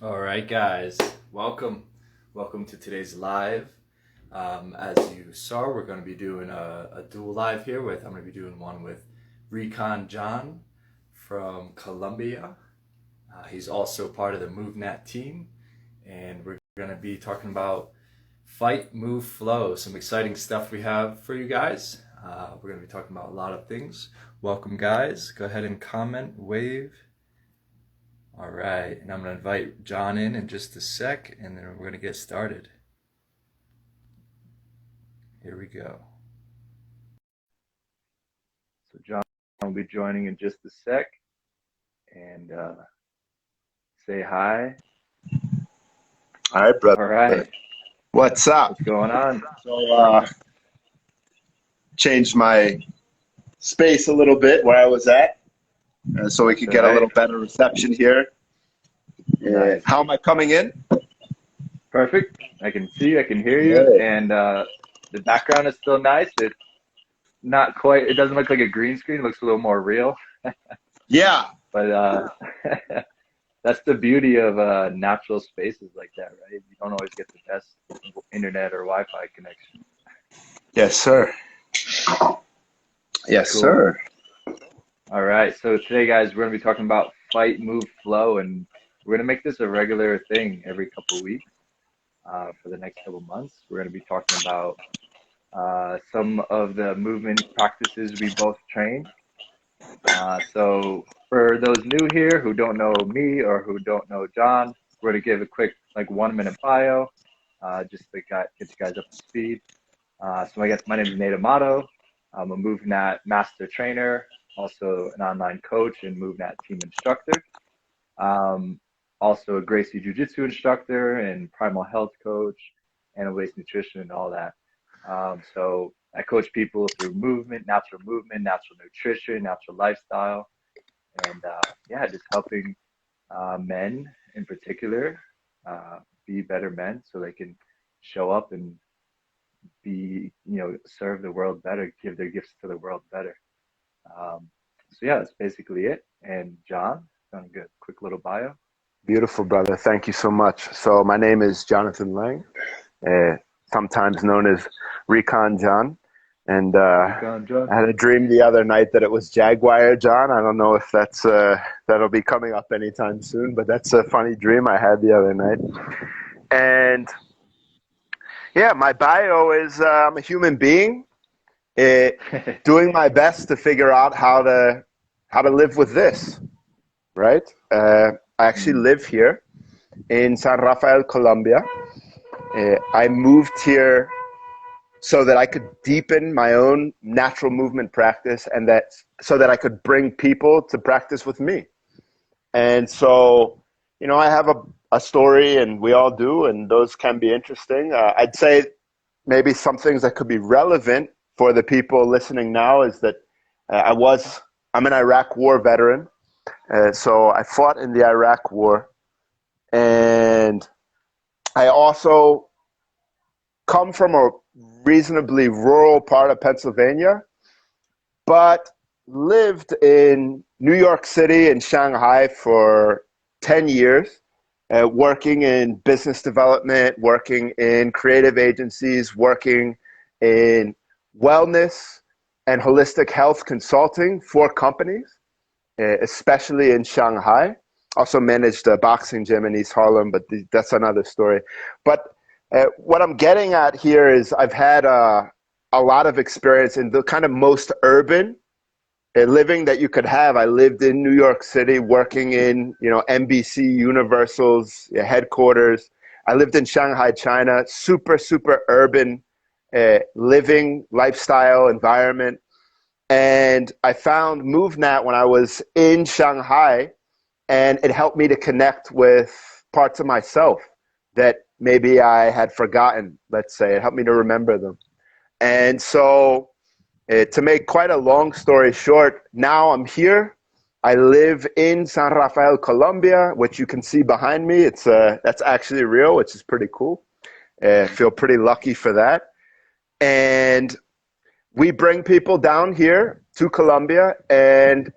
All right, guys, welcome. Welcome to today's live. As you saw, we're going to be doing a dual live here I'm going to be doing one with Recon John from Colombia. He's also part of the MovNat team, and we're going to be talking about fight, move, flow. Some exciting stuff we have for you guys. We're going to be talking about a lot of things. Welcome, guys. Go ahead and comment, wave. All right, and I'm going to invite John in just a sec, and then we're going to get started. Here we go. So John will be joining in just a sec, and say hi. All right, brother. All right. What's up? What's going on? So, changed my space a little bit where I was at, so we could get a little better reception here. Nice. How am I coming in? Perfect. I can see you, I can hear you, and the background is still nice. It's not quite, it doesn't look like a green screen, it looks a little more real. Yeah. But that's the beauty of natural spaces like that, right? You don't always get the best internet or Wi-Fi connection. Yes, sir. Yes, Cool. sir. All right. So today, guys, we're going to be talking about fight, move, flow, and we're going to make this a regular thing every couple of weeks for the next couple of months. We're going to be talking about some of the movement practices we both train. So for those new here who don't know me or who don't know John, we're going to give a quick 1-minute bio just to get you guys up to speed. So I guess my name is Nate Amato. I'm a MovNat master trainer, also an online coach and MovNat team instructor. Also a Gracie Jiu Jitsu instructor and primal health coach, animal-based nutrition and all that. So I coach people through movement, natural nutrition, natural lifestyle, and just helping men in particular be better men so they can show up and be, serve the world better, give their gifts to the world better. So yeah, that's basically it. And John, gonna get a quick little bio. Beautiful, brother. Thank you so much. So my name is Johnathon Lang, sometimes known as Recon John. And Recon John. I had a dream the other night that it was Jaguar John. I don't know if that's that'll be coming up anytime soon, but that's a funny dream I had the other night. And yeah, my bio is I'm a human being doing my best to figure out how to live with this, right? I actually live here in San Rafael, Colombia. I moved here so that I could deepen my own natural movement practice and so that I could bring people to practice with me. And so, I have a story, and we all do, and those can be interesting. I'd say maybe some things that could be relevant for the people listening now is that I'm an Iraq war veteran. So I fought in the Iraq war, and I also come from a reasonably rural part of Pennsylvania, but lived in New York City and Shanghai for 10 years, working in business development, working in creative agencies, working in wellness and holistic health consulting for companies, especially in Shanghai. Also managed a boxing gym in East Harlem, but that's another story. But what I'm getting at here is I've had a lot of experience in the kind of most urban living that you could have. I lived in New York City working in, NBC Universal's headquarters. I lived in Shanghai, China, super, super urban living lifestyle environment. And I found MovNat when I was in Shanghai, and it helped me to connect with parts of myself that maybe I had forgotten, let's say. It helped me to remember them. And so to make quite a long story short, now I'm here. I live in San Rafael, Colombia, which you can see behind me. That's actually real, which is pretty cool. I feel pretty lucky for that. And we bring people down here to Colombia and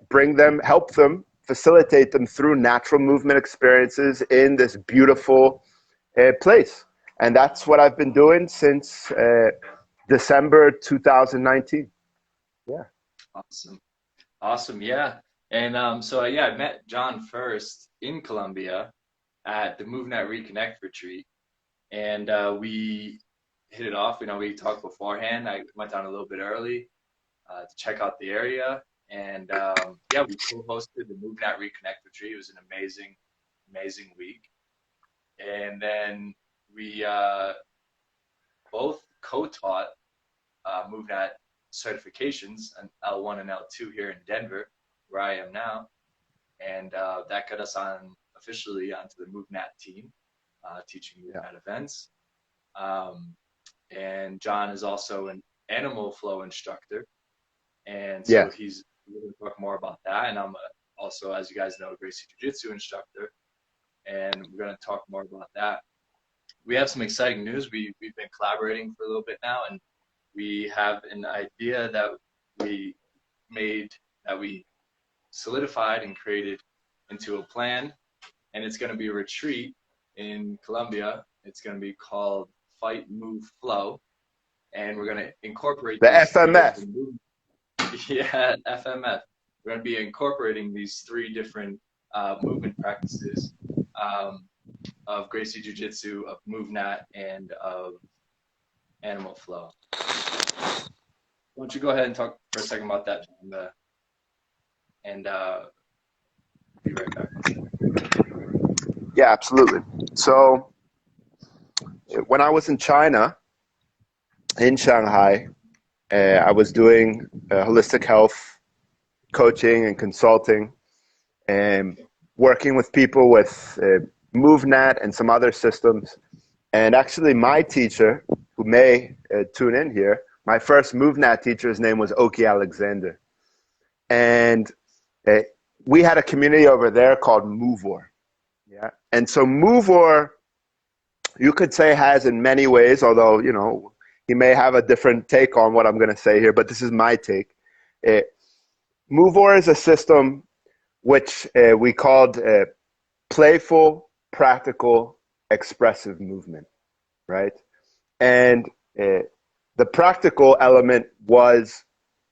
help them facilitate them through natural movement experiences in this beautiful place. And that's what I've been doing since December 2019. Yeah. Awesome. Awesome. Yeah. And so yeah, I met John first in Colombia at the MovNat Reconnect retreat, and we hit it off. You know, we talked beforehand. I went down a little bit early to check out the area, and yeah, we co-hosted the MovNat Reconnect retreat. It was an amazing, amazing week. And then we both co-taught MovNat certifications, an L1 and L2 here in Denver, where I am now, and that got us on officially onto the MovNat team, teaching MovNat events. And John is also an animal flow instructor, and so he's going to talk more about that. And I'm also, as you guys know, a Gracie Jiu Jitsu instructor, and we're going to talk more about that. We have some exciting news. We've been collaborating for a little bit now, and we have an idea that we solidified and created into a plan, and it's going to be a retreat in Colombia. It's going to be called Fight, Move, Flow, and we're going to incorporate the FMF. Yeah, FMF. We're going to be incorporating these three different movement practices of Gracie Jiu Jitsu, of MovNat, and of animal flow. Why don't you go ahead and talk for a second about that, and be right back. Yeah, absolutely. So when I was in China, in Shanghai, I was doing holistic health coaching and consulting, and working with people with MovNat and some other systems. And actually my teacher, who may tune in here, my first MovNat teacher, his name was Oki Alexander. And we had a community over there called MovOr. Yeah. And so MovOr, you could say, has in many ways, although, you know, he may have a different take on what I'm going to say here, but this is my take. MovOr is a system which we called playful, practical, expressive movement, right? And the practical element was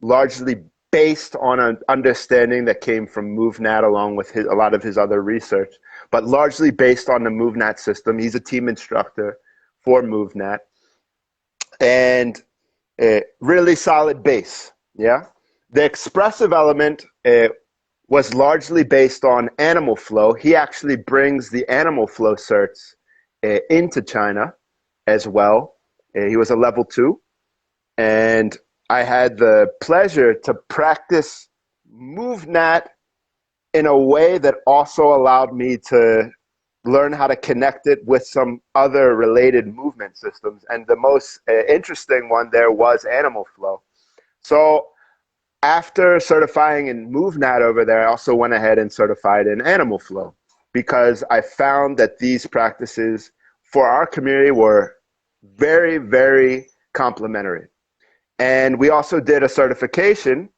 largely based on an understanding that came from MovNat along with a lot of his other research, but largely based on the MovNat system. He's a team instructor for MovNat, and really solid base, yeah? The expressive element was largely based on animal flow. He actually brings the animal flow certs into China as well. He was a level 2, and I had the pleasure to practice MovNat in a way that also allowed me to learn how to connect it with some other related movement systems. And the most interesting one there was animal flow. So after certifying in MovNat over there, I also went ahead and certified in animal flow, because I found that these practices for our community were very, very complementary. And we also did a certification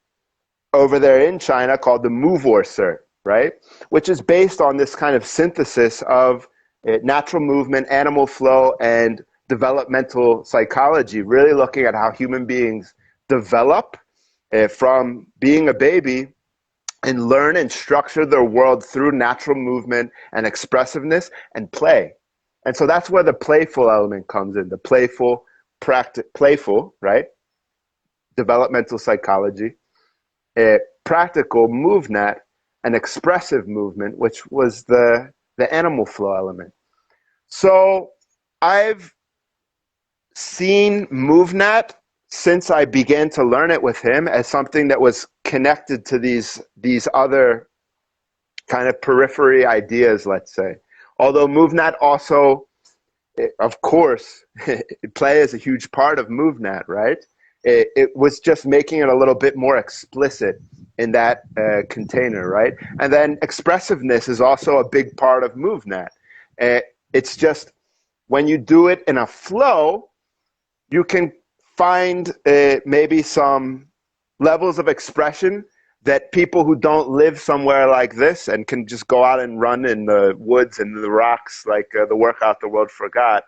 over there in China called the MovOr cert, right? Which is based on this kind of synthesis of natural movement, animal flow, and developmental psychology, really looking at how human beings develop from being a baby and learn and structure their world through natural movement and expressiveness and play. And so that's where the playful element comes in, the playful, right? Developmental psychology, practical MovNat, and expressive movement, which was the animal flow element. So I've seen MovNat since I began to learn it with him as something that was connected to these other kind of periphery ideas, let's say. Although MovNat also, of course, play is a huge part of MovNat, right? It was just making it a little bit more explicit in that container, right? And then expressiveness is also a big part of MovNat. It's just when you do it in a flow, you can find maybe some levels of expression that people who don't live somewhere like this and can just go out and run in the woods and the rocks, like the workout the world forgot,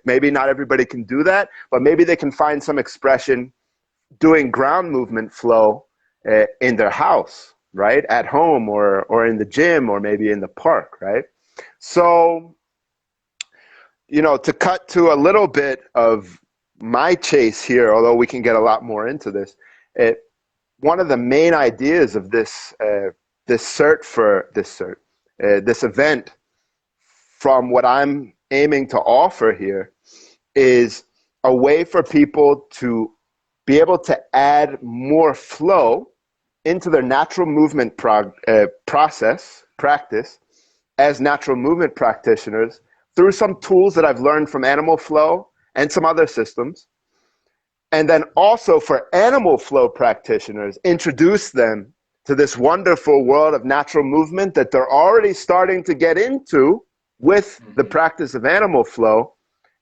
maybe not everybody can do that, but maybe they can find some expression doing ground movement flow in their house, right? At home or in the gym or maybe in the park, right? So, to cut to a little bit of my chase here, although we can get a lot more into this, one of the main ideas of this event, from what I'm aiming to offer here, is a way for people to be able to add more flow into their natural movement practice as natural movement practitioners through some tools that I've learned from Animal Flow and some other systems. And then also for Animal Flow practitioners, introduce them to this wonderful world of natural movement that they're already starting to get into with the practice of Animal Flow,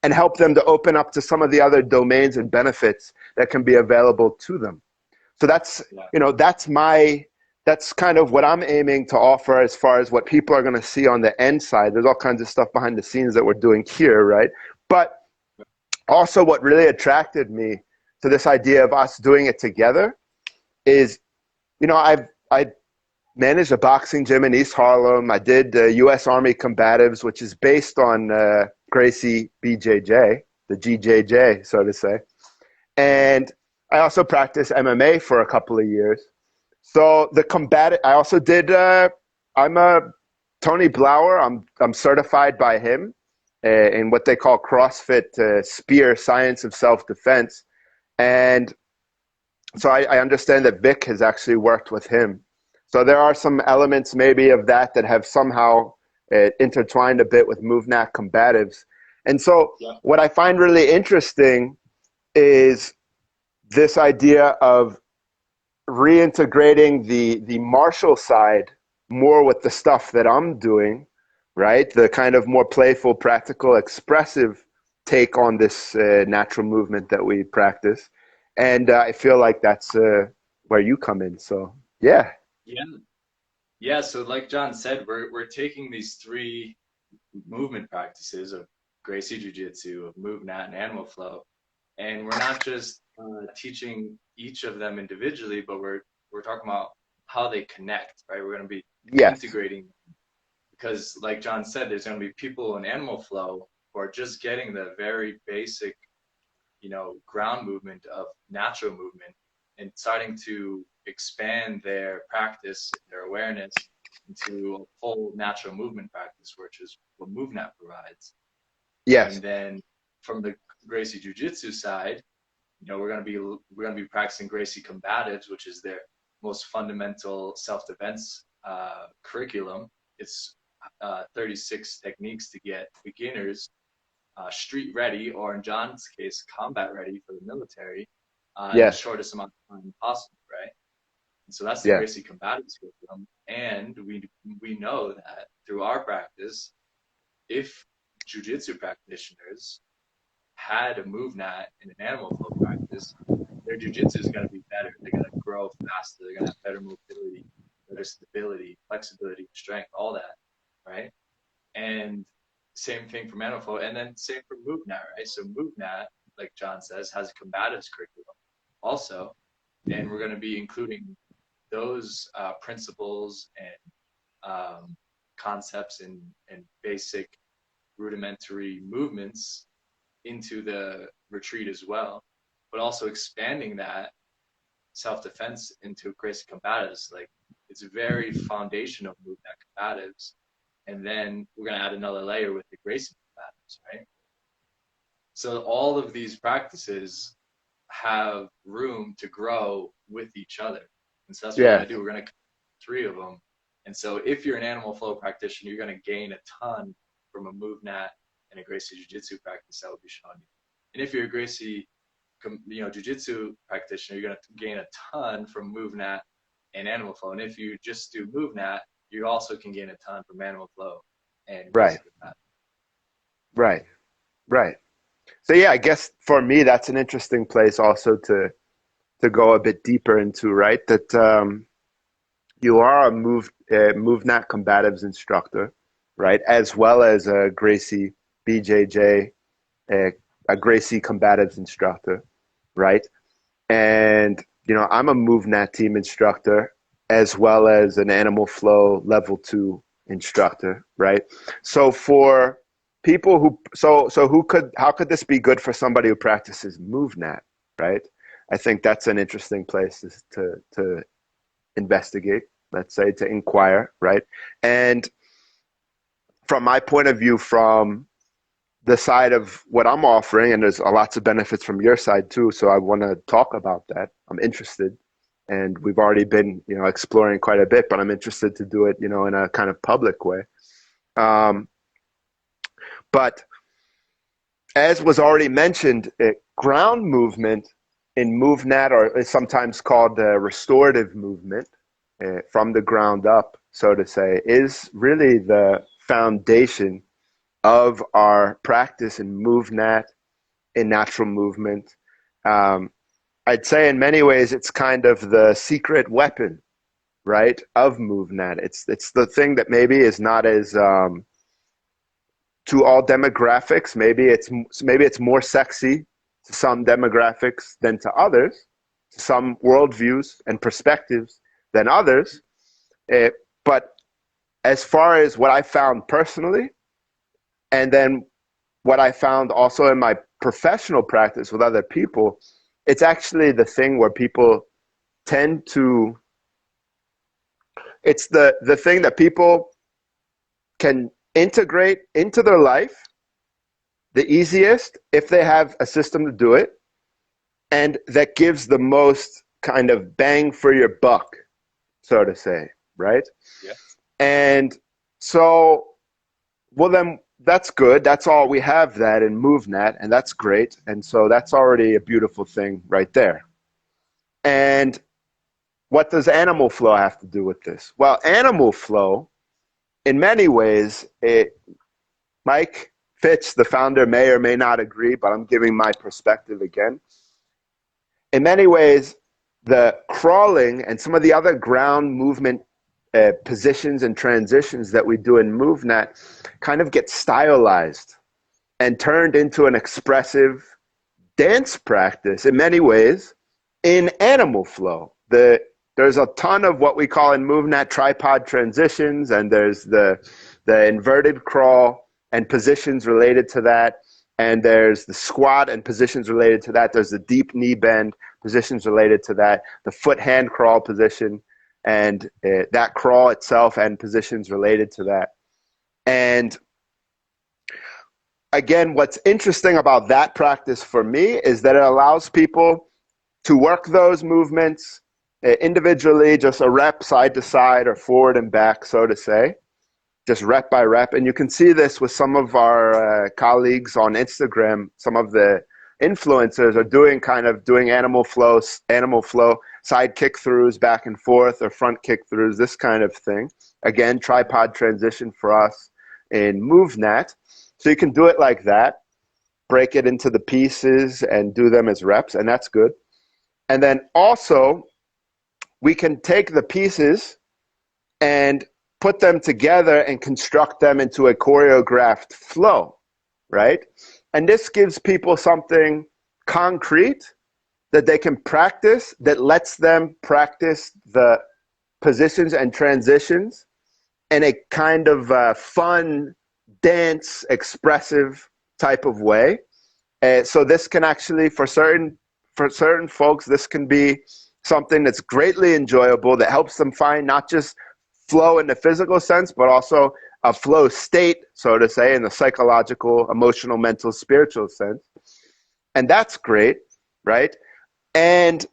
and help them to open up to some of the other domains and benefits that can be available to them. So that's, that's kind of what I'm aiming to offer as far as what people are going to see on the end side. There's all kinds of stuff behind the scenes that we're doing here, right? But also what really attracted me to this idea of us doing it together is, I managed a boxing gym in East Harlem. I did U.S. Army Combatives, which is based on Gracie BJJ, the GJJ, so to say. And I also practiced MMA for a couple of years. So I also did, I'm a Tony Blauer. I'm certified by him in what they call CrossFit Spear Science of Self-Defense. And so I understand that Vic has actually worked with him. So there are some elements maybe of that have somehow intertwined a bit with MovNat combatives. And so what I find really interesting is this idea of reintegrating the martial side more with the stuff that I'm doing, right? The kind of more playful, practical, expressive take on this natural movement that we practice. And I feel like that's where you come in. So, yeah. Yeah. Yeah. So like John said, we're taking these three movement practices of Gracie Jiu Jitsu, of MovNat and Animal Flow, and we're not just teaching each of them individually, but we're talking about how they connect, right? We're going to be integrating, because like John said, there's going to be people in Animal Flow who are just getting the very basic, ground movement of natural movement, and starting to expand their practice, their awareness into a full natural movement practice, which is what MovNat provides. Yes. And then from the Gracie Jiu Jitsu side, we're going to be practicing Gracie Combatives, which is their most fundamental self-defense curriculum. It's 36 techniques to get beginners street ready, or in John's case, combat ready for the military, in the shortest amount of time possible, right? And so that's the Gracie Combatives curriculum. And we know that through our practice, if jiu-jitsu practitioners had a MovNat in an Animal Flow practice, their jiu-jitsu is going to be better. They're going to grow faster. They're going to have better mobility, better stability, flexibility, strength, all that, right? And same thing for Animal Flow, and then same for MovNat, right? So MovNat, like John says, has a combatives curriculum also, and we're going to be including those principles and concepts and basic rudimentary movements into the retreat as well, but also expanding that self-defense into Gracie Combatives. Like, it's a very foundational MovNat combatives, and then we're going to add another layer with the Gracie Combatives, right? So all of these practices have room to grow with each other, and so that's what we're going to do. We're going to three of them. And so if you're an Animal Flow practitioner, you're going to gain a ton from a MovNat and a Gracie Jiu Jitsu practice that will be shown you. And if you're a Gracie Jiu Jitsu practitioner, you're going to gain a ton from MovNat and Animal Flow. And if you just do MovNat, you also can gain a ton from Animal Flow and Gracie Right. So yeah, I guess for me that's an interesting place also to go a bit deeper into, right? That you are a MovNat combatives instructor, right? As well as a Gracie BJJ, a Gracie combatives instructor, right? And, I'm a MovNat team instructor as well as an Animal Flow level 2 instructor, right? So for people how could this be good for somebody who practices MovNat, right? I think that's an interesting place to investigate, let's say, to inquire, right? And from my point of view, from the side of what I'm offering, and there's lots of benefits from your side too. So I want to talk about that. I'm interested, and we've already been, exploring quite a bit, but I'm interested to do it, in a kind of public way. Um, but as was already mentioned, ground movement in MovNat, or is sometimes called restorative movement from the ground up, so to say, is really the foundation of our practice in MovNat, in natural movement. I'd say in many ways it's kind of the secret weapon, right, of MovNat. It's the thing that maybe is not as to all demographics. Maybe it's more sexy to some demographics than to others, to some worldviews and perspectives than others. But as far as what I found personally, and then what I found also in my professional practice with other people, it's actually the thing where people tend to, it's the thing that people can integrate into their life the easiest if they have a system to do it, and that gives the most kind of bang for your buck, so to say, right? Yeah. And so, well, then that's good. That's all we have that in MovNat, and that's great. And so that's already a beautiful thing right there. And what does animal flow have to do with this? Well, animal flow, in many ways, Mike Fitch, the founder, may or may not agree, but I'm giving my perspective again. In many ways, the crawling and some of the other ground movement positions and transitions that we do in MovNat kind of get stylized and turned into an expressive dance practice in many ways in animal flow. There's a ton of what we call in MovNat tripod transitions, and there's the inverted crawl and positions related to that, and there's the squat and positions related to that. There's the deep knee bend positions related to that, the foot hand crawl position, and that crawl itself and positions related to that. And again, what's interesting about that practice for me is that it allows people to work those movements individually, just a rep side to side or forward and back, so to say, just rep by rep. And you can see this with some of our colleagues on Instagram. Some of the influencers are doing animal flow, side kick throughs back and forth, or front kick throughs, this kind of thing. Again, tripod transition for us in MovNat. So you can do it like that, break it into the pieces and do them as reps, and that's good. And then also, we can take the pieces and put them together and construct them into a choreographed flow, right? And this gives people something concrete that they can practice, that lets them practice the positions and transitions in a kind of fun, dance, expressive type of way. So this can actually, for certain folks, this can be something that's greatly enjoyable, that helps them find not just flow in the physical sense, but also a flow state, so to say, in the psychological, emotional, mental, spiritual sense. And that's great, right? And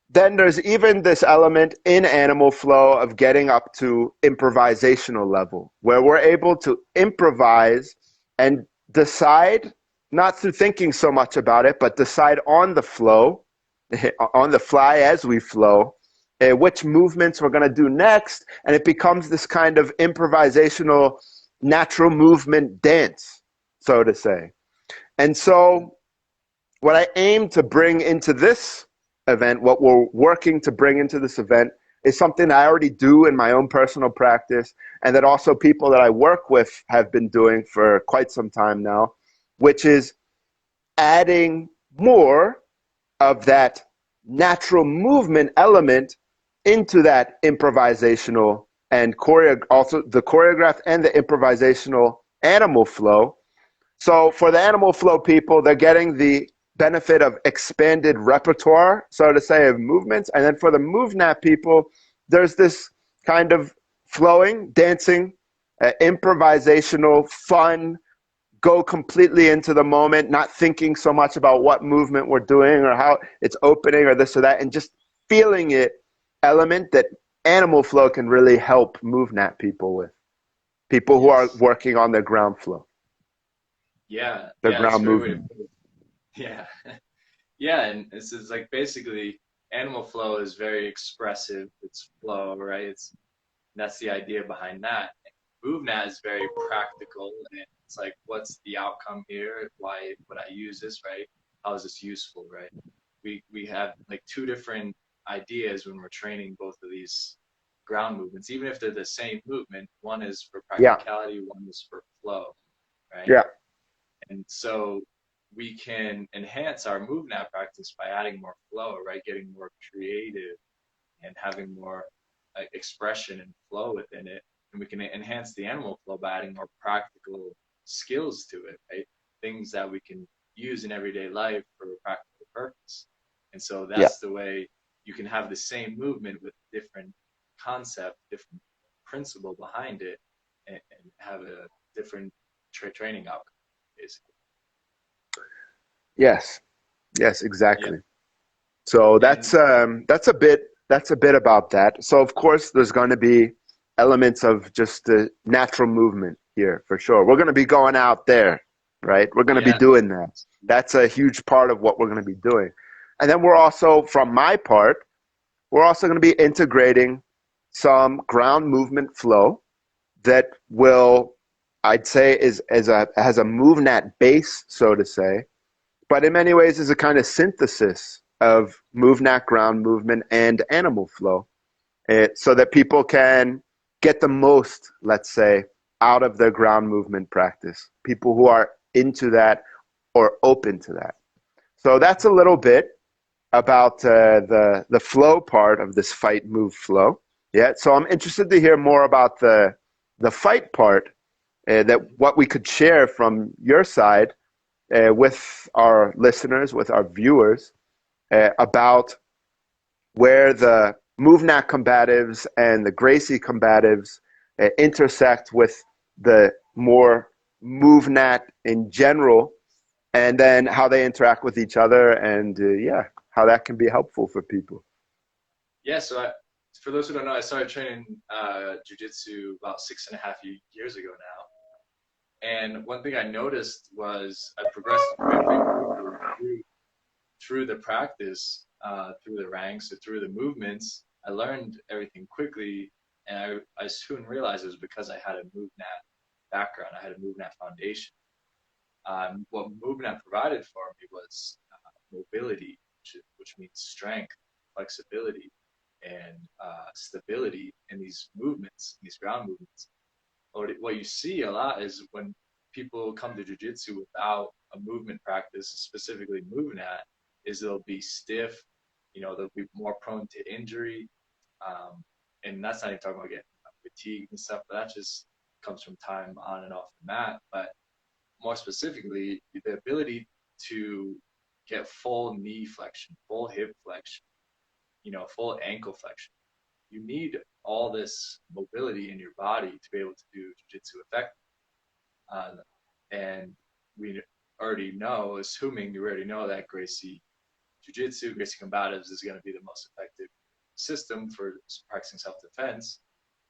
then there's even this element in animal flow of getting up to improvisational level, where we're able to improvise and decide, not through thinking so much about it, but decide on the flow, on the fly as we flow, which movements we're going to do next. And it becomes this kind of improvisational natural movement dance, so to say. And so what I aim to bring into this event, what we're working to bring into this event is something I already do in my own personal practice, and that also people that I work with have been doing for quite some time now, which is adding more of that natural movement element into that improvisational and also the choreographed and the improvisational animal flow. So for the animal flow people, they're getting the benefit of expanded repertoire, so to say, of movements. And then for the MovNat people, there's this kind of flowing, dancing, improvisational, fun, go completely into the moment, not thinking so much about what movement we're doing or how it's opening or this or that, and just feeling it element that animal flow can really help MovNat people with. People who are Yes. working on their ground flow, Yeah. their Yeah. It's a ground great way to movement. put it. Yeah. Yeah. And this is like basically animal flow is very expressive. It's flow, right? That's the idea behind that. MovNat is very practical, and it's like, what's the outcome here? Why would I use this, right? How is this useful, right? We have like two different ideas when we're training both of these ground movements, even if they're the same movement. One is for Yeah, practicality, one is for flow, right? yeah, And so we can enhance our MovNat practice by adding more flow, right? Getting more creative and having more expression and flow within it. And we can enhance the animal flow by adding more practical skills to it, right? Things that we can use in everyday life for a practical purpose. And so yeah. that's the way you can have the same movement with different concept, different principle behind it, and have a different training outcome, basically. Yes, yes, Yeah. exactly. So And that's a bit about that. So of course there's going to be elements of just the natural movement here for sure. We're going to be going out there, right? We're going to be yeah, doing that. That's a huge part of what we're going to be doing. And then we're also, from my part, we're also going to be integrating some ground movement flow that will, I'd say, has a MovNat base, so to say, but in many ways is a kind of synthesis of MovNat ground movement and animal flow, so that people can get the most, let's say, out of their ground movement practice. People who are into that or open to that. So that's a little bit about the flow part of this fight move flow. Yeah. So I'm interested to hear more about the fight part, that what we could share from your side, with our listeners, with our viewers, about where the MovNat combatives and the Gracie combatives intersect with the more MovNat in general, and then how they interact with each other, and yeah, how that can be helpful for people. yeah. For those who don't know, I started training jujitsu about 6.5 years ago now. And one thing I noticed was I progressed very quickly through the practice, through the ranks, or through the movements. I learned everything quickly, and I soon realized it was because I had a MovNat background. I had a MovNat foundation. What MovNat provided for me was mobility, which means strength, flexibility, and stability in these movements, these ground movements. What you see a lot is when people come to jujitsu without a movement practice, specifically MovNat, is they'll be stiff, they'll be more prone to injury. And that's not even talking about getting fatigue and stuff, but that just comes from time on and off the mat. But more specifically, the ability to get full knee flexion, full hip flexion, full ankle flexion. You need all this mobility in your body to be able to do jiu-jitsu effectively. And we already know, assuming you already know that Gracie Jiu-Jitsu, Gracie Combatives is going to be the most effective system for practicing self-defense,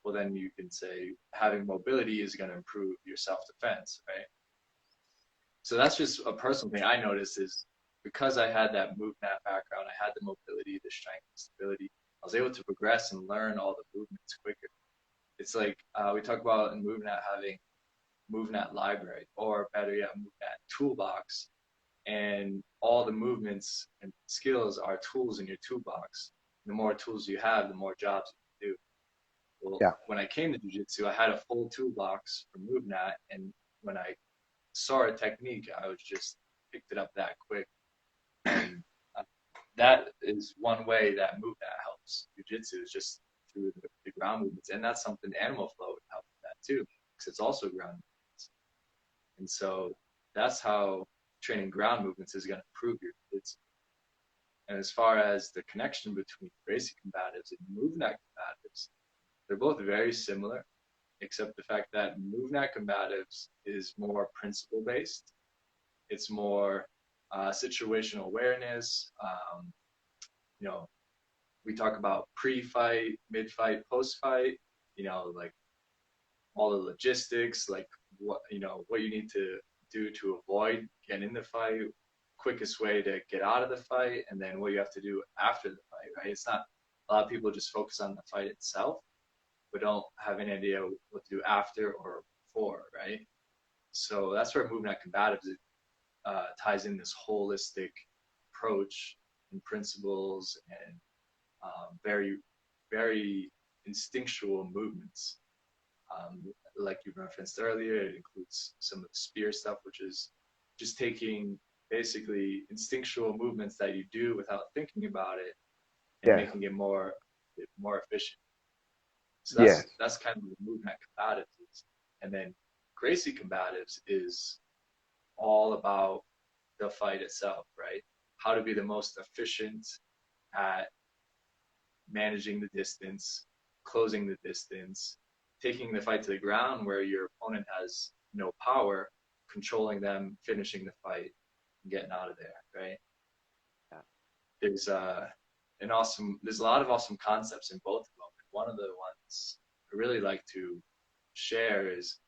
well, then you can say having mobility is going to improve your self-defense, right? So that's just a personal thing I noticed is because I had that MovNat background, I had the mobility, the strength, the stability, I was able to progress and learn all the movements quicker. It's like we talk about in MovNat having MovNat library, or better yet, MovNat toolbox. And all the movements and skills are tools in your toolbox. The more tools you have, the more jobs Well, Yeah. when I came to jiu-jitsu, I had a full toolbox for MovNat, and when I saw a technique, I was just picked it up that quick. And that is one way that MovNat helps jiu-jitsu, is just through the ground movements, and that's something Animal Flow would help with that too, because it's also ground movements. And so that's how training ground movements is going to improve your jiu-jitsu. And as far as the connection between Gracie combatives and MovNat combatives, they're both very similar, except the fact that MovNat combatives is more principle based. It's more situational awareness. You know, we talk about pre-fight, mid-fight, post-fight. You know, like all the logistics, like what you need to do to avoid getting in the fight, quickest way to get out of the fight, and then what you have to do after the fight. Right? It's not a lot of people just focus on the fight itself, but don't have any idea what to do after or before, right? So that's where MovNat Combatives ties in this holistic approach and principles and very, very instinctual movements. Like you referenced earlier, it includes some of the spear stuff, which is just taking basically instinctual movements that you do without thinking about it and Yeah. making it more efficient. So Yeah. that's kind of the MovNat Combatives. And then Gracie Combatives is all about the fight itself, right? How to be the most efficient at managing the distance, closing the distance, taking the fight to the ground where your opponent has no power, controlling them, finishing the fight, and getting out of there, right? Yeah. There's there's a lot of awesome concepts in both of them. And one of the ones I really like to share is,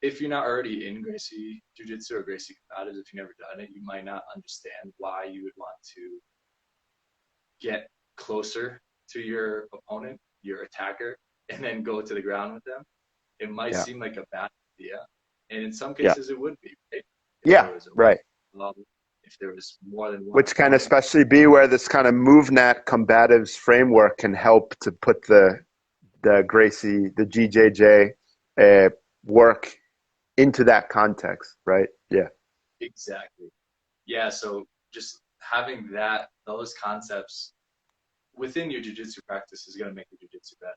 if you're not already in Gracie Jiu Jitsu or Gracie Combatives, if you've never done it, you might not understand why you would want to get closer to your opponent, your attacker, and then go to the ground with them. It might Yeah. seem like a bad idea, and in some Yeah. cases it would be, right? If Yeah. there was a Right. if there was more than one Which can opponent. especially be where this kind of MovNat combatives framework can help to put the Gracie, the GJJ work into that context, right? Yeah. Exactly. Yeah. So just having those concepts within your jiu-jitsu practice is going to make your jiu-jitsu better.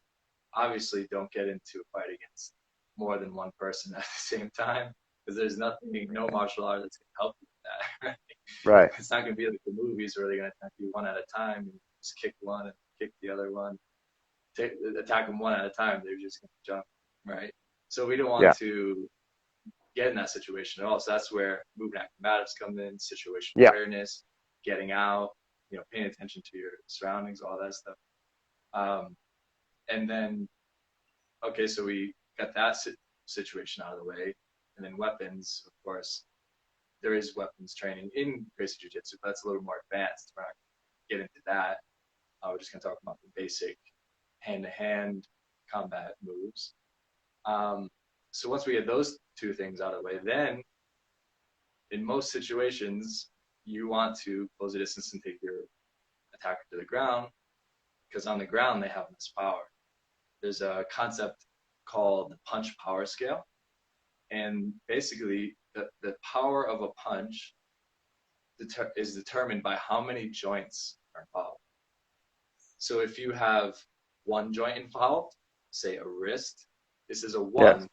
Obviously, don't get into a fight against more than one person at the same time, because there's no martial art that's going to help you with that. Right? Right. It's not going to be like the movies where they're going to attack you one at a time and just kick one and kick the other one. Attack them one at a time. They're just going to jump, right? So we don't want Yeah. to get in that situation at all. So that's where movement acrobatics come in, situational Yeah. awareness, getting out, paying attention to your surroundings, all that stuff. And then, okay, so we got that situation out of the way. And then weapons, of course, there is weapons training in Gracie Jiu Jitsu, but that's a little more advanced. We're not going to get into that. We're just going to talk about the basic hand-to-hand combat moves. So once we get those two things out of the way, then in most situations, you want to close the distance and take your attacker to the ground, because on the ground they have less power. There's a concept called the punch power scale, and basically the power of a punch is determined by how many joints are involved. So if you have one joint involved, say a wrist, this is a one. Yes.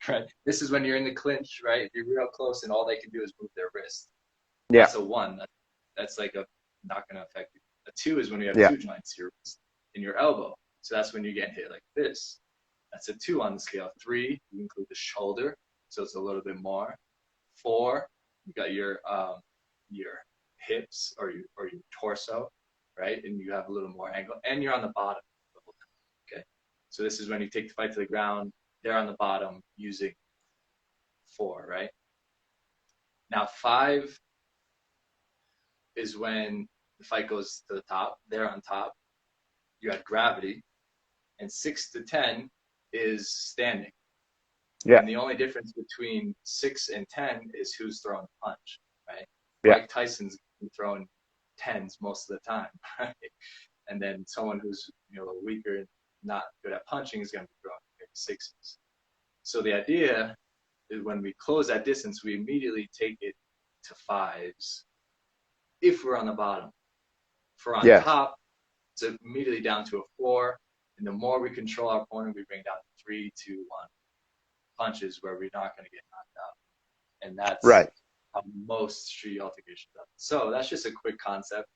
Right? This is when you're in the clinch, right? If you're real close and all they can do is move their wrist. Yeah. That's a one. That's like not going to affect you. A two is when you have Yeah. two joints, your wrist and your elbow. So that's when you get hit like this. That's a two on the scale. Three, you include the shoulder, so it's a little bit more. Four, you got your hips or your torso, right? And you have a little more angle, and you're on the bottom the whole time. Okay, so this is when you take the fight to the ground. They're on the bottom using four, right? Now five is when the fight goes to the top. They're on top. You have gravity, and 6 to 10 is standing. Yeah. And the only difference between 6 and 10 is who's throwing the punch, right? Yeah. Mike Tyson's throwing 10s most of the time, right? And then someone who's a little weaker not good at punching is going to be throwing maybe sixes. So the idea is when we close that distance, we immediately take it to fives if we're on the bottom. If we're on Yes. top, it's immediately down to a 4. And the more we control our opponent, we bring down 3, 2, 1 punches where we're not going to get knocked out. And that's Right. how most street altercations are. So that's just a quick concept.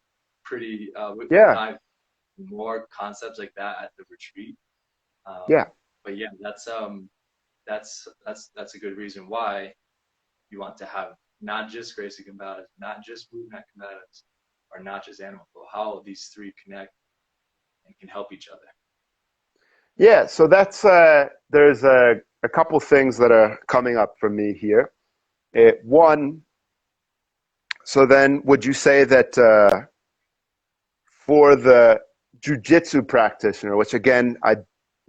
Pretty, we dive more concepts like that at the retreat. But yeah, that's a good reason why you want to have not just Gracie combatives, not just MovNat combatives, or not just animal flow. How these three connect and can help each other. Yeah, so that's there's a couple things that are coming up for me here. One, so then would you say that for the jiu-jitsu practitioner, which again, I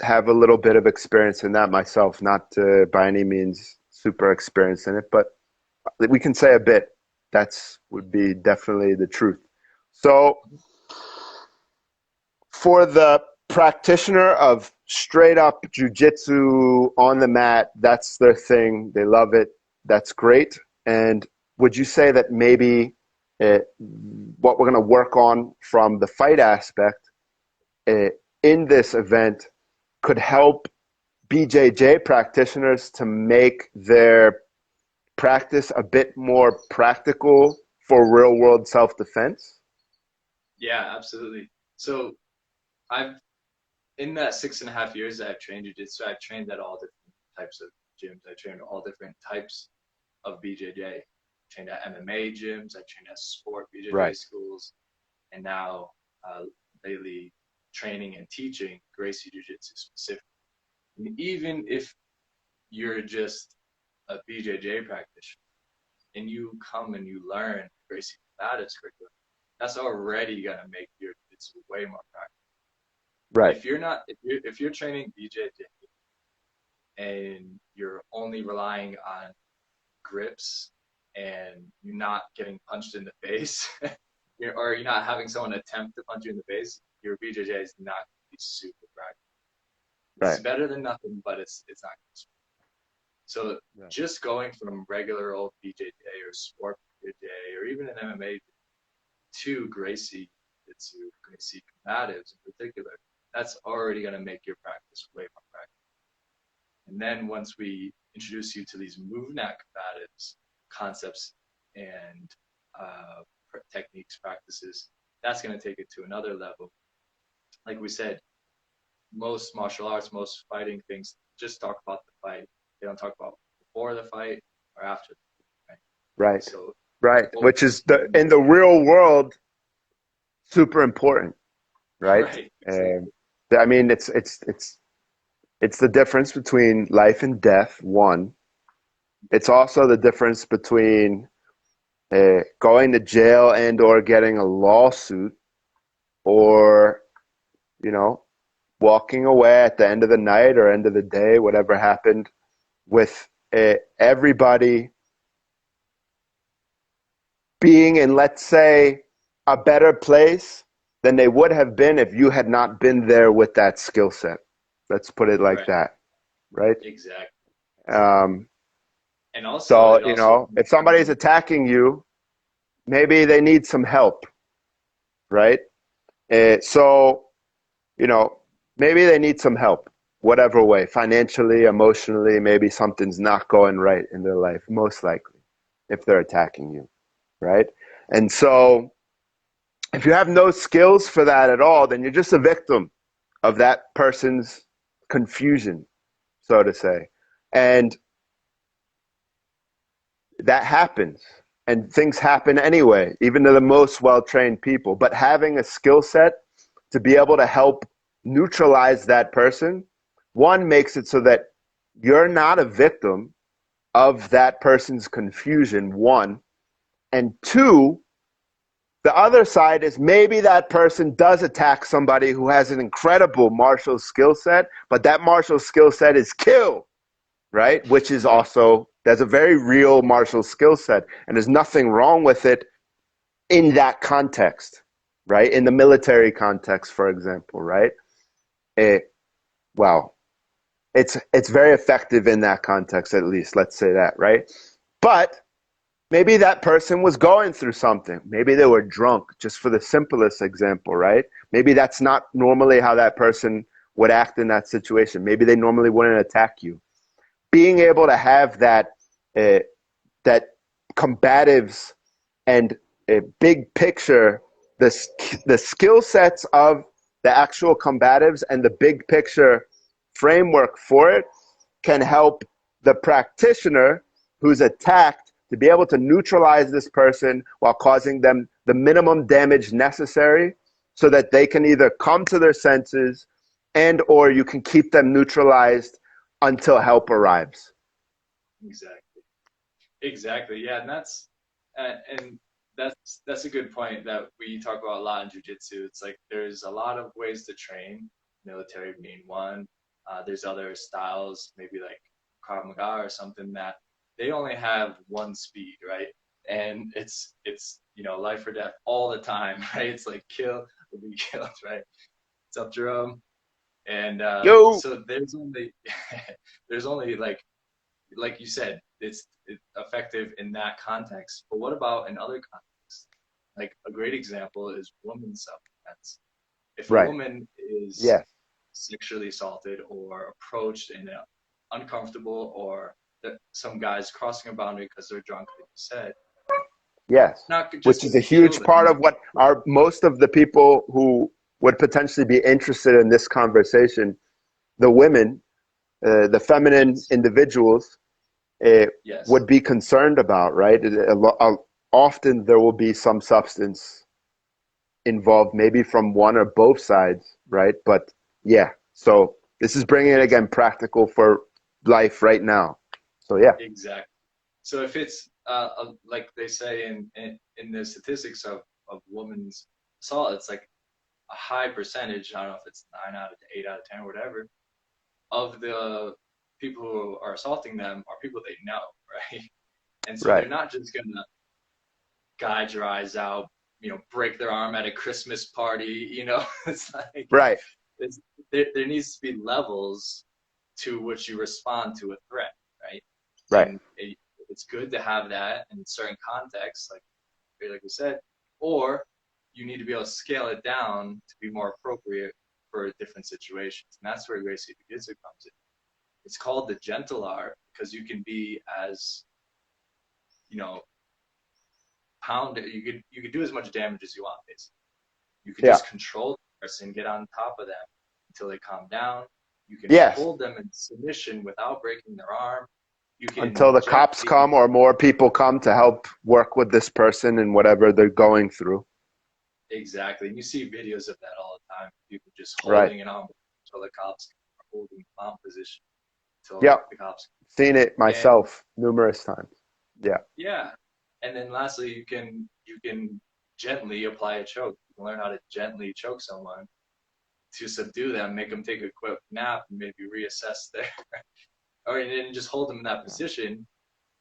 have a little bit of experience in that myself, not by any means super experienced in it, but we can say a bit. That's would be definitely the truth. So for the practitioner of straight up jiu-jitsu on the mat, that's their thing. They love it. That's great. And would you say that maybe what we're going to work on from the fight aspect in this event could help BJJ practitioners to make their practice a bit more practical for real world self-defense? Yeah, absolutely. So in that 6.5 years that I've trained jiu-jitsu, I've trained at all different types of gyms. I trained all different types of BJJ. I trained at MMA gyms. I trained at sport BJJ schools. And now lately training and teaching Gracie Jiu Jitsu specifically. And even if you're just a BJJ practitioner and you come and you learn Gracie combatives curriculum, that's already going to make your jiu-jitsu way more practical. Right. If you're training BJJ and you're only relying on grips and you're not getting punched in the face, or you're not having someone attempt to punch you in the face, your BJJ is not going to be super practical. It's better than nothing, but it's not going to be. So just going from regular old BJJ or sport BJJ or even an MMA to Gracie Jiu-Jitsu, Gracie combatives in particular, that's already going to make your practice way more practical. And then once we introduce you to these MovNat combatives concepts and techniques, practices, that's going to take it to another level. Like we said, most martial arts, most fighting things just talk about the fight. They don't talk about before the fight or after the fight. Right. So, which is in the real world super important, right? Exactly. I mean, it's the difference between life and death. One, it's also the difference between going to jail and or getting a lawsuit, or walking away at the end of the night or end of the day, whatever happened, with everybody being in, let's say, a better place than they would have been if you had not been there with that skill set. Let's put it like that, right? Exactly. And also, if somebody's attacking you, maybe they need some help, right? Maybe they need some help, whatever way, financially, emotionally, maybe something's not going right in their life, most likely, if they're attacking you, right? And so if you have no skills for that at all, then you're just a victim of that person's confusion, so to say. And that happens. And things happen anyway, even to the most well-trained people. But having a skill set to be able to help neutralize that person, one, makes it so that you're not a victim of that person's confusion, one. And two, the other side is maybe that person does attack somebody who has an incredible martial skill set, but that martial skill set is kill, right? Which is also, there's a very real martial skill set, and there's nothing wrong with it in that context, right? In the military context, for example, right? well, it's very effective in that context, at least. Let's say that, right? But maybe that person was going through something. Maybe they were drunk, just for the simplest example, right? Maybe that's not normally how that person would act in that situation. Maybe they normally wouldn't attack you. Being able to have uh, that combatives and a big picture, the skill sets of the actual combatives and the big picture framework for it can help the practitioner who's attacked to be able to neutralize this person while causing them the minimum damage necessary so that they can either come to their senses and or you can keep them neutralized until help arrives. Exactly. Exactly. Yeah, and that's a good point that we talk about a lot in jiu-jitsu. It's like there's a lot of ways to train, military being one. There's other styles, maybe like Krav Maga or something that they only have one speed, right? And it's life or death all the time, right? It's like kill or be killed, right? It's up Jerome. And Yo, so there's only there's only like you said, it's effective in that context. But what about in other contexts? Like a great example is women's self-defense. If a right. woman is Yes. sexually assaulted or approached in an uncomfortable or some guys crossing a boundary because they're drunk, like you said, Yes. not Which just is a kill huge part them. of what are most of the people who would potentially be interested in this conversation, the women, the feminine Yes. individuals, Yes. would be concerned about, right? Often there will be some substance involved, maybe from one or both sides, right? But yeah, so this is bringing it again Exactly. practical for life right now. So yeah, Exactly. So if it's like they say in the statistics of women's assault, it's like a high percentage. I don't know if it's 9 out of 8 out of 10 or whatever of the people who are assaulting them are people they know, right? And so right, they're not just gonna gouge your eyes out, break their arm at a Christmas party. It's like right, there needs to be levels to which you respond to a threat, right? right. And it's good to have that in certain contexts, like we said, or you need to be able to scale it down to be more appropriate for different situations. And that's where Gracie Jiu Jitsu comes in. It's called the gentle art because you can be as, you know, pound it. You could do as much damage as you want, basically. You could Yeah. just control the person, get on top of them until they calm down. You can Yes. hold them in submission without breaking their arm. You Until can the cops gently. come or more people come to help work with this person and whatever they're going through. Exactly. And you see videos of that all the time. People just Right. holding it on until the cops are holding mount position until Yep. the cops. Seen it And myself numerous times. Yeah. yeah. And then lastly, you can gently apply a choke. You can learn how to gently choke someone to subdue them, make them take a quick nap, and maybe reassess their, or and then just hold them in that position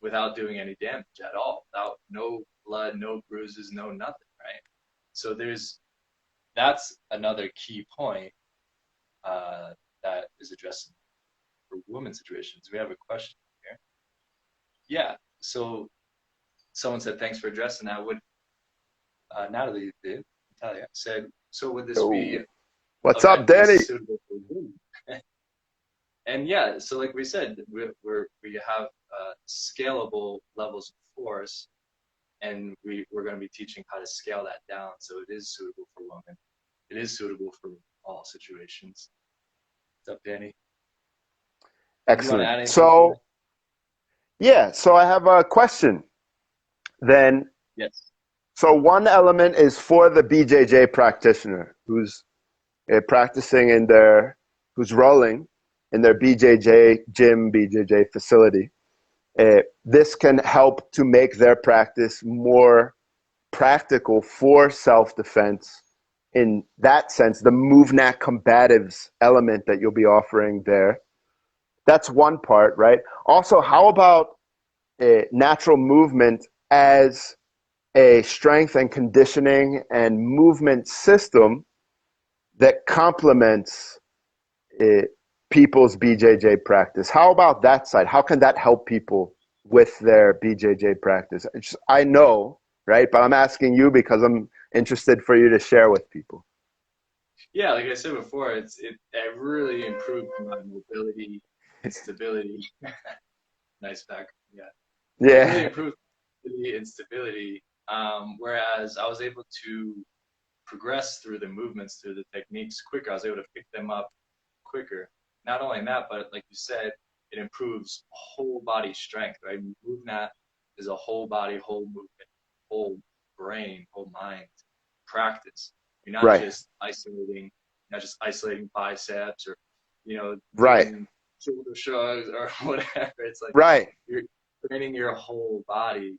without doing any damage at all, without no blood, no bruises, no nothing, right? So that's another key point that is addressed for women's situations. We have a question here. Yeah. So someone said, thanks for addressing that. Would Natalie did, Natalia said, so would this be Oh, what's up, event Danny? based suitable for women? And yeah, so like we said, we have scalable levels of force, and we're going to be teaching how to scale that down. So it is suitable for women. It is suitable for all situations. What's up, Danny? Did you want to Excellent. add anything to that? So, yeah, so I have a question then. Yes. So, one element is for the BJJ practitioner who's practicing who's rolling in their BJJ gym, BJJ facility. This can help to make their practice more practical for self-defense. In that sense, the MovNat combatives element that you'll be offering there, that's one part, right? Also, how about natural movement as a strength and conditioning and movement system that complements people's BJJ practice. How about that side? How can that help people with their BJJ practice? I know, right? But I'm asking you because I'm interested for you to share with people. Yeah, like I said before, it really improved my mobility and stability. Nice back. Yeah. It really Yeah, improved mobility and stability. Whereas I was able to progress through the movements, through the techniques quicker. I was able to pick them up quicker. Not only that, but like you said, it improves whole body strength, right? MovNat is a whole body, whole movement, whole brain, whole mind practice. You're right, not just isolating biceps or, right, doing shoulder shrugs or whatever. It's like right, you're training your whole body,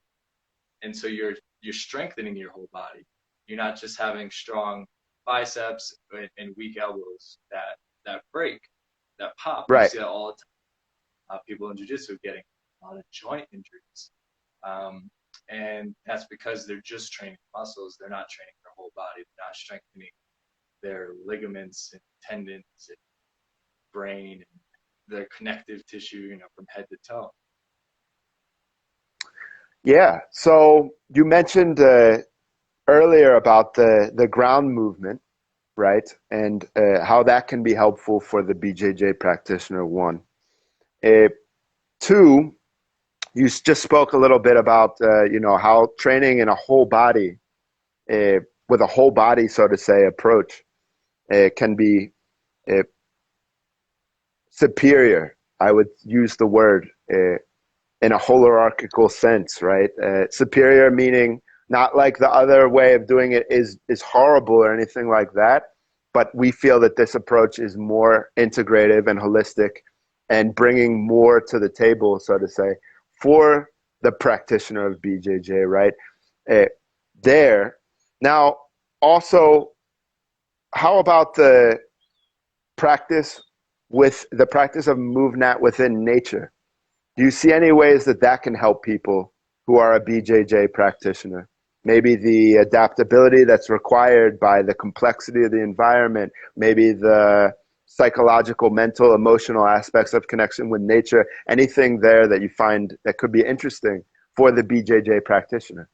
and so you're strengthening your whole body. You're not just having strong biceps and weak elbows that break, that pop. You right. see that all the time. People in jiu-jitsu getting a lot of joint injuries, and that's because they're just training muscles. They're not training their whole body. They're not strengthening their ligaments and tendons and brain and their connective tissue, from head to toe. Yeah. So you mentioned earlier about the ground movement, right? And how that can be helpful for the BJJ practitioner, one. Two, you just spoke a little bit about, how training in a whole body, with a whole body, so to say, approach can be uh, superior. I would use the word in a hierarchical sense, right? Superior meaning not like the other way of doing it is horrible or anything like that, but we feel that this approach is more integrative and holistic and bringing more to the table, so to say, for the practitioner of BJJ, right? Uh, there. Now, also, how about practice the practice of MovNat within nature? Do you see any ways that that can help people who are a BJJ practitioner? Maybe the adaptability that's required by the complexity of the environment, maybe the psychological, mental, emotional aspects of connection with nature, anything there that you find that could be interesting for the BJJ practitioner?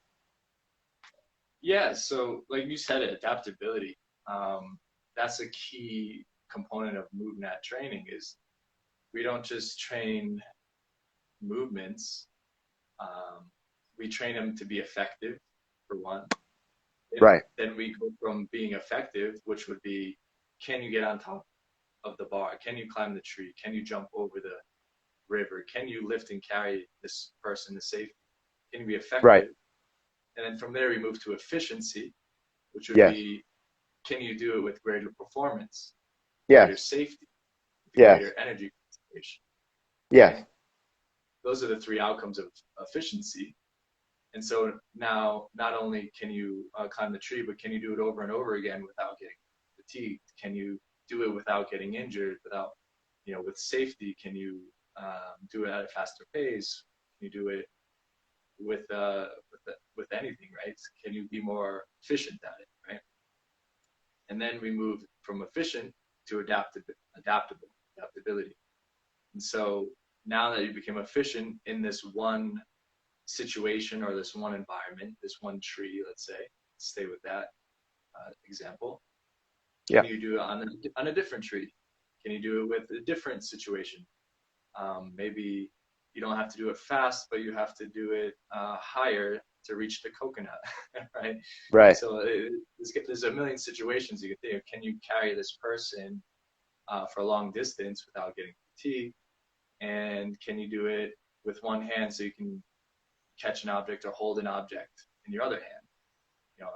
Yeah, so like you said, adaptability. That's a key component of MovNat training is we don't just train movements. Um, we train them to be effective, for one. Right, Then we go from being effective, which would be, can you get on top of the bar? Can you climb the tree? Can you jump over the river? Can you lift and carry this person to safety? Can you be right. effective? And then from there, we move to efficiency, which would Yes, be, can you do it with greater performance, greater yes, safety, yes, greater energy conservation, yes, right? Those are the three outcomes of efficiency. And so now, not only can you climb the tree, but can you do it over and over again without getting fatigued? Can you do it without getting injured? Without, with safety? Can you do it at a faster pace? Can you do it with anything, right? Can you be more efficient at it, right? And then we move from efficient to adaptability. And so now that you become efficient in this one situation or this one environment, this one tree, let's say, stay with that example. yeah, Can you do it on a different tree? Can you do it with a different situation? Maybe you don't have to do it fast, but you have to do it higher to reach the coconut, right? right, So there's a million situations you can think of. Can you carry this person for a long distance without getting fatigued? And can you do it with one hand so you can catch an object or hold an object in your other hand?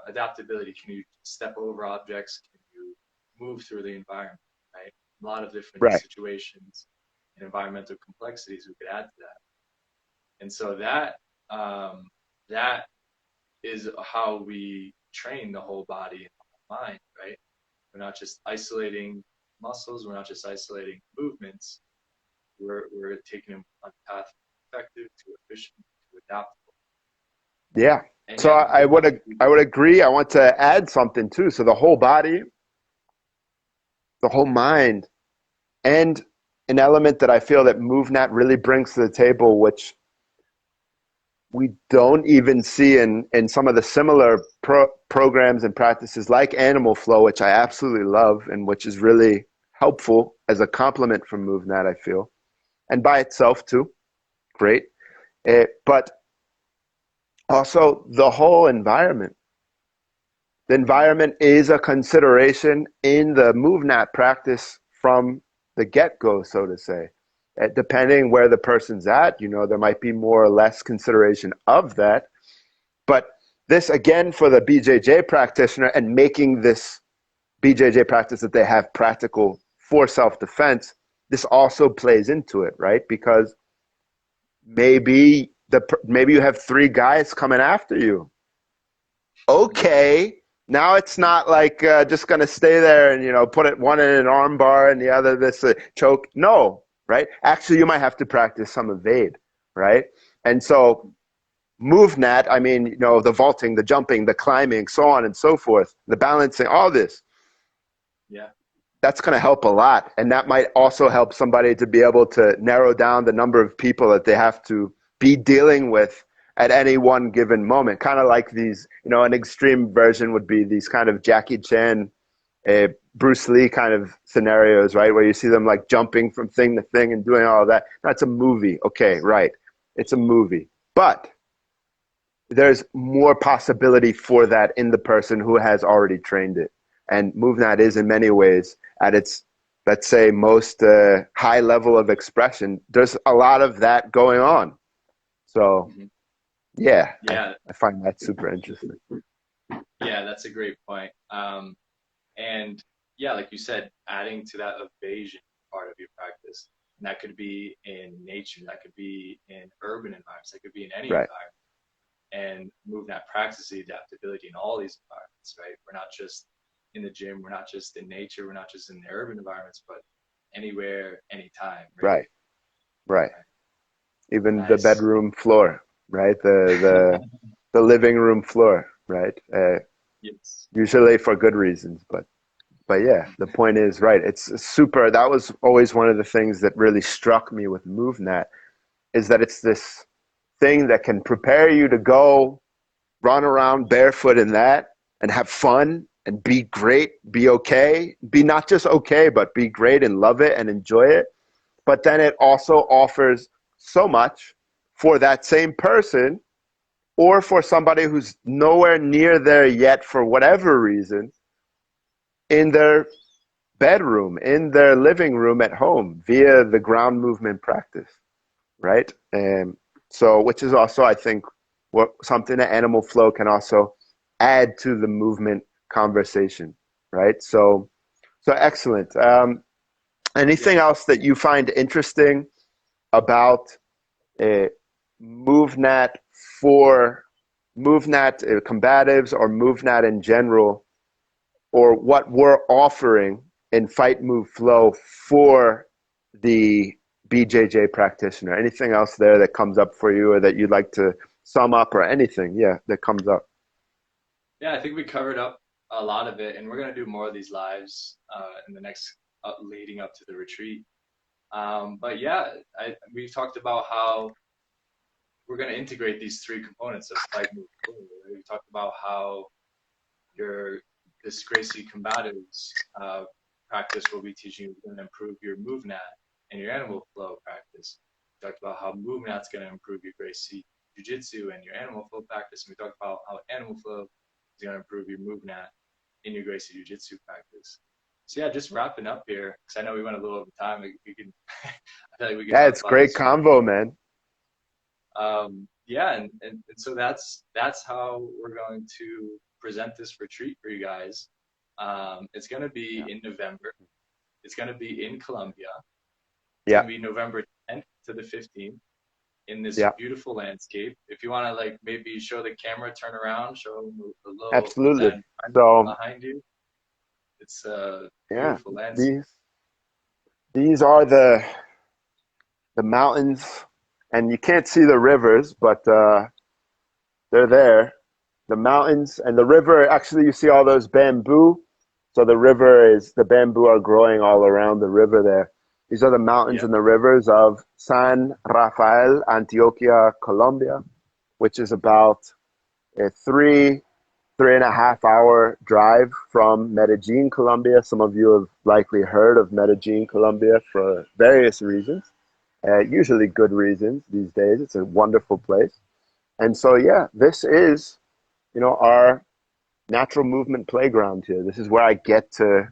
Adaptability. Can you step over objects? Can you move through the environment, right? A lot of different right. situations and environmental complexities we could add to that. And so that is how we train the whole body and the whole mind, right? We're not just isolating muscles. We're not just isolating movements. We're taking them on the path from effective to efficient to adaptable. Yeah. And So yeah, I would agree. I want to add something too. So the whole body, the whole mind, and an element that I feel that MovNat really brings to the table, which we don't even see in some of the similar programs and practices like Animal Flow, which I absolutely love and which is really helpful as a complement from MovNat, I feel. And by itself too, great. But also the whole environment. The environment is a consideration in the MovNat practice from the get-go, so to say. Depending where the person's at, there might be more or less consideration of that. But this, again, for the BJJ practitioner and making this BJJ practice that they have practical for self-defense, this also plays into it, right? Because maybe you have 3 guys coming after you. Okay. Now it's not like just going to stay there and, put it one in an arm bar and the other this choke. No, right? Actually, you might have to practice some evade, right? And so MovNat, I mean, the vaulting, the jumping, the climbing, so on and so forth, the balancing, all this. Yeah. That's going to help a lot. And that might also help somebody to be able to narrow down the number of people that they have to be dealing with at any one given moment. Kind of like these, an extreme version would be these kind of Jackie Chan, Bruce Lee kind of scenarios, right? Where you see them like jumping from thing to thing and doing all of that. That's a movie. Okay, right. It's a movie. But there's more possibility for that in the person who has already trained it. And MovNat is in many ways at its, let's say, most high level of expression. There's a lot of that going on. So, yeah, I find that super interesting. Yeah, that's a great point. And yeah, like you said, adding to that evasion part of your practice, and that could be in nature, that could be in urban environments, that could be in any environment. And MovNat practices the adaptability in all these environments, right? We're not just in the gym, we're not just in nature, we're not just in the urban environments, but anywhere, anytime. Right. Even nice. The bedroom floor, right? The living room floor, right? Yes. Usually for good reasons, but yeah, the point is, right, it's super. That was always one of the things that really struck me with MovNat, is that it's this thing that can prepare you to go run around barefoot in that and have fun and be great, be okay, be not just okay, but be great and love it and enjoy it. But then it also offers so much for that same person or for somebody who's nowhere near there yet for whatever reason in their bedroom, in their living room at home via the ground movement practice, right? So, which is also, I think, something that Animal Flow can also add to the movement conversation, right? So excellent. Anything else that you find interesting about MovNat for MovNat combatives or MovNat in general, or what we're offering in Fight Move Flow for the BJJ practitioner? Anything else there that comes up for you or that you'd like to sum up, or anything, that comes up? Yeah, I think we covered up a lot of it, and we're going to do more of these lives in the next leading up to the retreat. But yeah, we've talked about how we're going to integrate these 3 components of Fight Move Flow. Right? We talked about how this Gracie Combatives practice will be teaching you going to improve your MovNat and your Animal Flow practice. We talked about how MovNat's going to improve your Gracie Jiu Jitsu and your Animal Flow practice. And we talked about how Animal Flow is going to improve your MovNat in your Gracie Jiu Jitsu practice. So yeah, just wrapping up here, because I know we went a little over time. We can, I feel like we can. Yeah, it's great combo, man. Yeah, and so that's how we're going to present this retreat for you guys. It's going to be in November. It's going to be in Colombia. It's going to be November 10th to the 15th in this beautiful landscape. If you want to like maybe show the camera, turn around, show them the little absolutely so behind you. It's a beautiful landscape. These are the mountains, and you can't see the rivers, but they're there. The mountains and the river, actually you see all those bamboo. So the bamboo are growing all around the river there. These are the mountains Yeah. and the rivers of San Rafael, Antioquia, Colombia, which is about a 3.5 hour drive from Medellin, Colombia. Some of you have likely heard of Medellin, Colombia for various reasons, usually good reasons these days. It's a wonderful place. And so, yeah, this is, our natural movement playground here. This is where I get to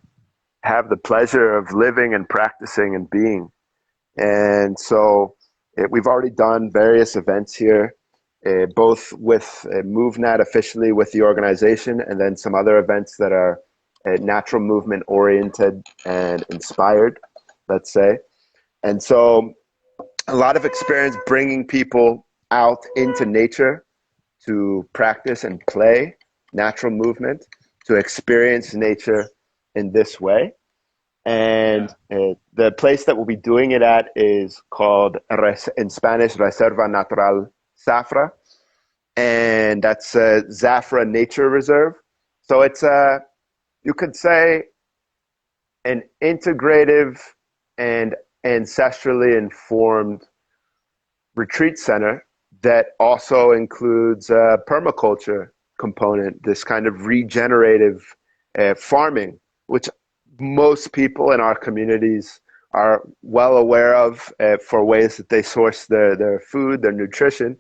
have the pleasure of living and practicing and being. And so we've already done various events here, both with MovNat officially with the organization, and then some other events that are natural movement oriented and inspired, let's say. And so a lot of experience bringing people out into nature to practice and play natural movement, to experience nature in this way. And the place that we'll be doing it at is called, in Spanish, Reserva Natural Zafra. And that's a Zafra Nature Reserve. So it's you could say, an integrative and ancestrally informed retreat center that also includes a permaculture component, this kind of regenerative farming, which most people in our communities are well aware of for ways that they source their food, their nutrition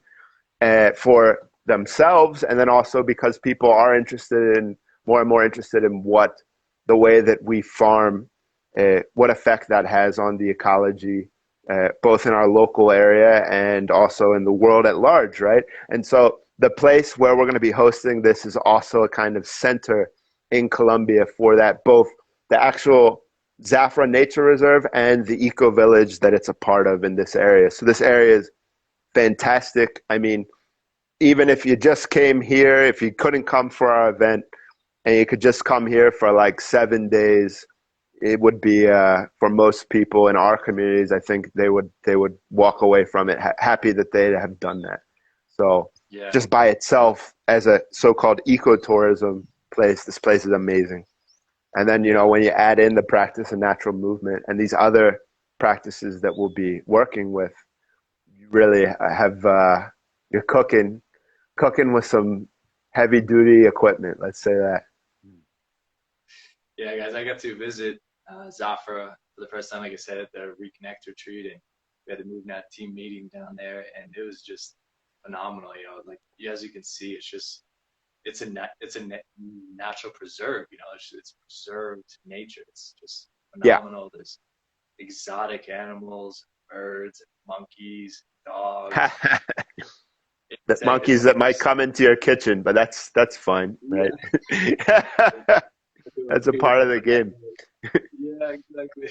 for themselves, and then also because people are interested in more and more interested in what the way that we farm, what effect that has on the ecology, both in our local area and also in the world at large, right? And so the place where we're going to be hosting this is also a kind of center in Colombia for that, both the actual Zafra Nature Reserve and the eco village that it's a part of in this area. So this area is fantastic. I mean, even if you just came here, if you couldn't come for our event and you could just come here for like 7 days, it would be for most people in our communities, I think they would walk away from it happy that they have done that. So just by itself as a so-called ecotourism place, this place is amazing. And then, when you add in the practice of natural movement and these other practices that we'll be working with, you really have, you're cooking with some heavy duty equipment. Let's say that. Yeah, guys, I got to visit Zafra for the first time, like I said, at the Reconnect retreat, and we had the MovNat team meeting down there, and it was just phenomenal. Like as you can see, it's a natural preserve. It's preserved nature. It's just phenomenal. Yeah. There's exotic animals, birds, monkeys, dogs. The monkeys that might come into your kitchen, but that's fine, right? Yeah. That's a part of the game. Yeah, exactly.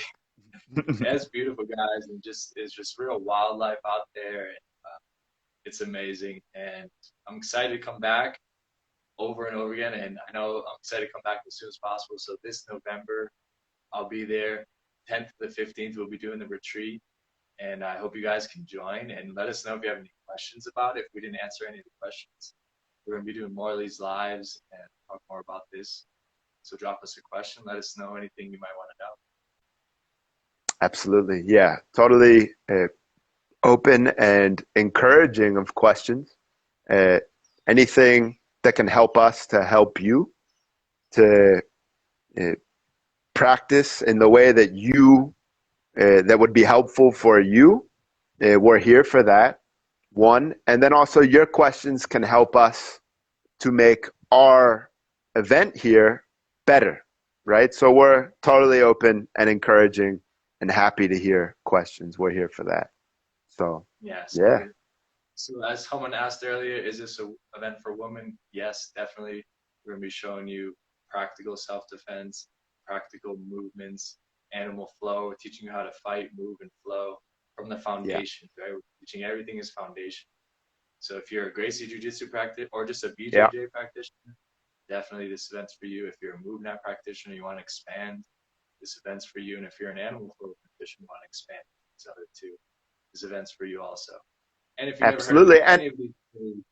Yeah, it's beautiful, guys, and it's just real wildlife out there, and it's amazing. And I'm excited to come back over and over again, and I know I'm excited to come back as soon as possible. So this November, I'll be there. 10th to the 15th, we'll be doing the retreat, and I hope you guys can join. And let us know if you have any questions about it. If we didn't answer any of the questions, we're going to be doing more of these lives and talk more about this. So drop us a question. Let us know anything you might want to know. Absolutely. Yeah, totally open and encouraging of questions. Anything that can help us to help you to practice in the way that that would be helpful for you. We're here for that, one. And then also your questions can help us to make our event here better, right? So we're totally open and encouraging and happy to hear questions. We're here for that. So, yeah. So as someone asked earlier, is this an event for women? Yes, definitely. We're going to be showing you practical self-defense, practical movements, animal flow. We're teaching you how to fight, move, and flow from the foundation, right? We're teaching everything is foundation. So if you're a Gracie Jiu Jitsu practitioner or just a BJJ practitioner, definitely this event's for you. If you're a MovNat practitioner, you want to expand, this event's for you. And if you're an animal flow practitioner, you want to expand these other two, this event's for you also. And if you've never heard of any of these things,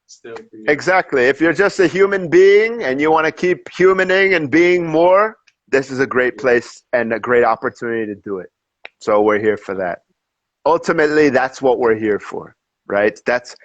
still for you. Exactly. If you're just a human being and you want to keep humaning and being more, this is a great place and a great opportunity to do it. So we're here for that. Ultimately, that's what we're here for, right? Yes.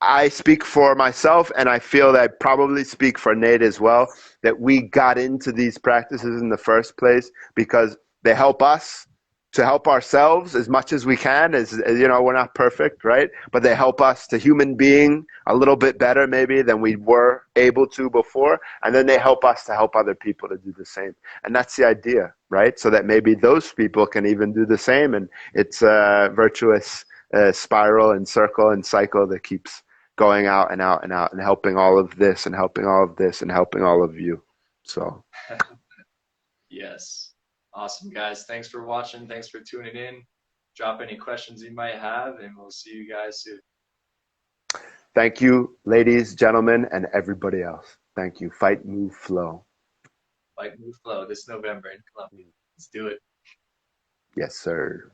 I speak for myself, and I feel that I probably speak for Nate as well, that we got into these practices in the first place because they help us to help ourselves as much as we can. As you know, we're not perfect, right? But they help us to human being a little bit better maybe than we were able to before, and then they help us to help other people to do the same. And that's the idea, right? So that maybe those people can even do the same, and it's a virtuous spiral and circle and cycle that keeps going out and out and out and helping all of this and helping all of this and helping all of you. So Yes. Awesome, guys. Thanks for watching. Thanks for tuning in. Drop any questions you might have, and we'll see you guys soon. thank you, ladies, gentlemen, and everybody else. Thank you. Fight, move, flow. Fight Move Flow this November in Colombia. Let's do it. Yes, sir.